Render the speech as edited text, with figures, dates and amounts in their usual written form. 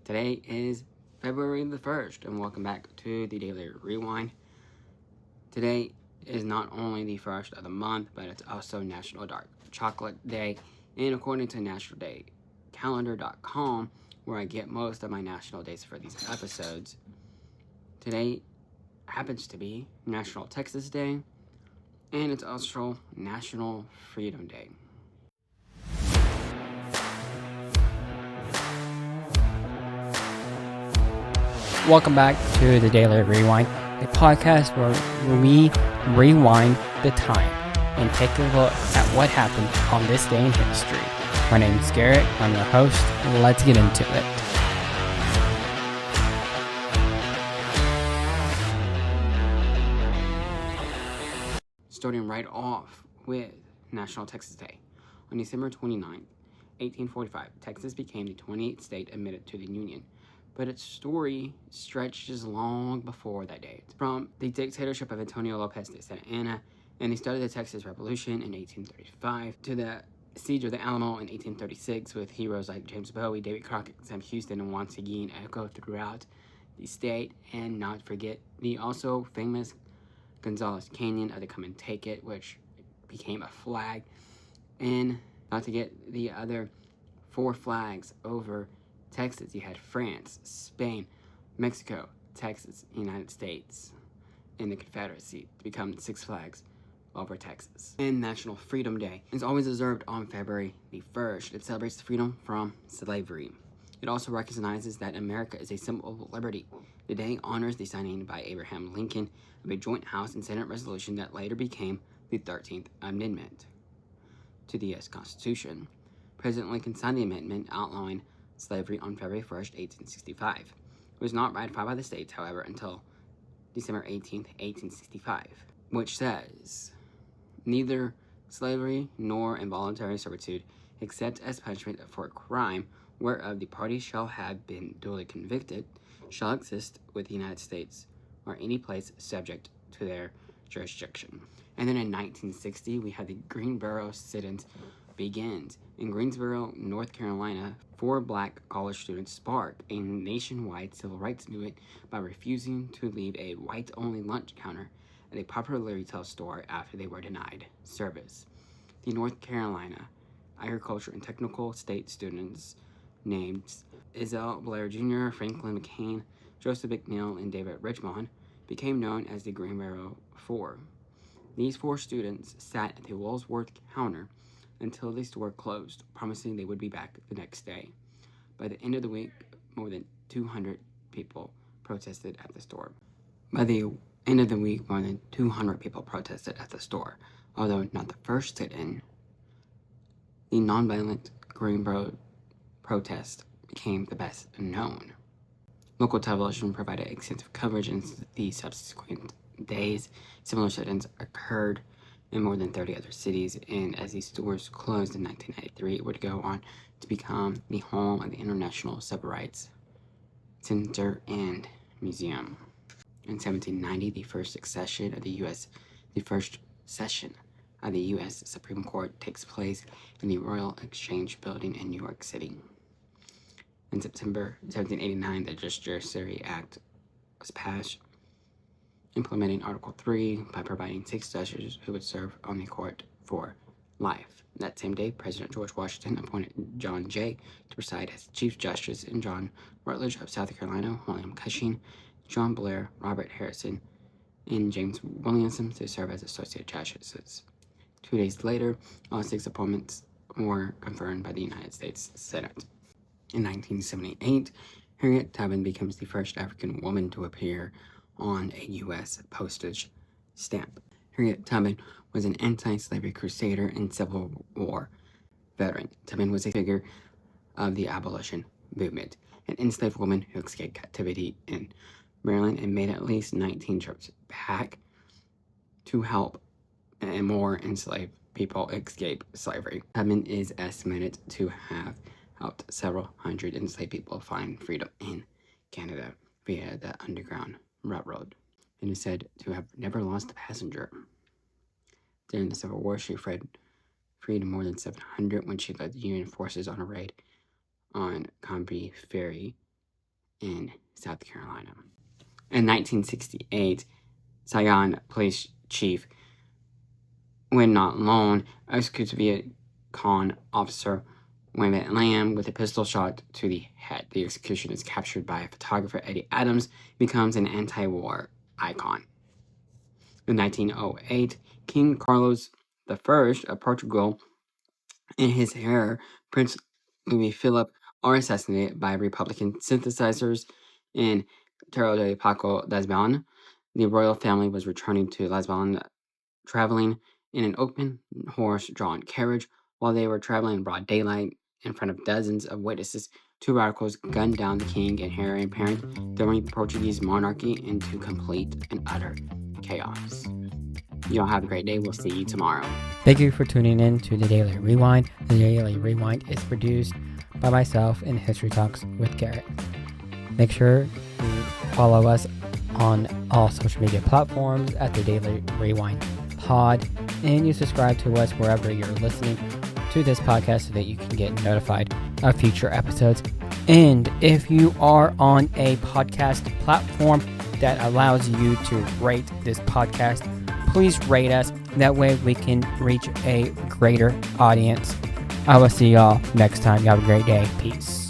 Today is February the 1st, and welcome back to the Daily Rewind. Today is not only the first of the month, but it's also National Dark Chocolate Day, and according to nationaldaycalendar.com, where I get most of my national days for these episodes, today happens to be National Texas Day, and it's also National Freedom Day. Welcome back to the Daily Rewind, a podcast where we rewind the time and take a look at what happened on this day in history. My name is Garrett, I'm your host. Let's get into it. Starting right off with National Texas Day. On December 29, 1845, Texas became the 28th state admitted to the Union. But its story stretches long before that date. From the dictatorship of Antonio Lopez de Santa Anna and the start of the Texas Revolution in 1835 to the siege of the Alamo in 1836 with heroes like James Bowie, David Crockett, Sam Houston, and Juan Seguin echo throughout the state, and not forget the also famous Gonzales Canyon of the Come and Take It, which became a flag, and not to get the other 4 flags over Texas. You had France, Spain, Mexico, Texas, United States, and the Confederacy to become 6 flags over Texas. And National Freedom Day is always observed on February the 1st. It celebrates freedom from slavery. It also recognizes that America is a symbol of liberty. The day honors the signing by Abraham Lincoln of a joint House and Senate resolution that later became the 13th Amendment to the U.S. Constitution. President Lincoln signed the amendment outlawing slavery on February 1st, 1865. It was not ratified by the states, however, until December 18th, 1865, which says, neither slavery nor involuntary servitude, except as punishment for a crime whereof the party shall have been duly convicted, shall exist with the United States or any place subject to their jurisdiction. And then in 1960, we had the Greensboro Sit-In begins. In Greensboro, North Carolina, 4 black college students sparked a nationwide civil rights movement by refusing to leave a white-only lunch counter at a popular retail store after they were denied service. The North Carolina Agriculture and Technical State students named Ezell Blair Jr., Franklin McCain, Joseph McNeil, and David Richmond became known as the Greensboro Four. These 4 students sat at the Woolworth counter until the store closed, promising they would be back the next day. By the end of the week, more than 200 people protested at the store. Although not the first sit-in, the nonviolent Greensboro protest became the best known. Local television provided extensive coverage in the subsequent days. Similar sit-ins occurred in more than 30 other cities, and as these stores closed in 1993, it would go on to become the home of the International Civil Rights Center and Museum. In 1790, the first session of the U.S. Supreme Court takes place in the Royal Exchange Building in New York City. In September 1789, the Judiciary Act was passed, implementing Article 3 by providing 6 judges who would serve on the court for life. That same day, President George Washington appointed John Jay to preside as Chief Justice, and John Rutledge of South Carolina, William Cushing, John Blair, Robert Harrison, and James Williamson to serve as Associate Justices. 2 days later, all 6 appointments were confirmed by the United States Senate. In 1978, Harriet Tubman becomes the first African woman to appear on a U.S. postage stamp. Harriet Tubman was an anti-slavery crusader and Civil War veteran. Tubman was a figure of the abolition movement, an enslaved woman who escaped captivity in Maryland and made at least 19 trips back to help and more enslaved people escape slavery. Tubman is estimated to have helped several hundred enslaved people find freedom in Canada via the Underground Railroad, and is said to have never lost a passenger. During the Civil War, she freed more than 700 when she led the Union forces on a raid on Cambrai Ferry in South Carolina. In 1968, Saigon police chief, when not alone, executes Viet Cong officer Wayman Lam with a pistol shot to the head. The execution is captured by photographer Eddie Adams, becomes an anti-war icon. In 1908, King Carlos I of Portugal and his heir, Prince Louis Philip, are assassinated by Republican sympathizers in Terro de Paco, Lisbon. The royal family was returning to Lisbon, traveling in an open horse-drawn carriage. While they were traveling in broad daylight in front of dozens of witnesses, two radicals gunned down the king and heir apparent, throwing Portuguese monarchy into complete and utter chaos. Y'all have a great day. We'll see you tomorrow. Thank you for tuning in to the Daily Rewind. The Daily Rewind is produced by myself and History Talks with Garrett. Make sure to follow us on all social media platforms at the Daily Rewind Pod, and you subscribe to us wherever you're listening to this podcast so that you can get notified of future episodes. And if you are on a podcast platform that allows you to rate this podcast, please rate us. That way we can reach a greater audience. I will see y'all next time. You have a great day. Peace.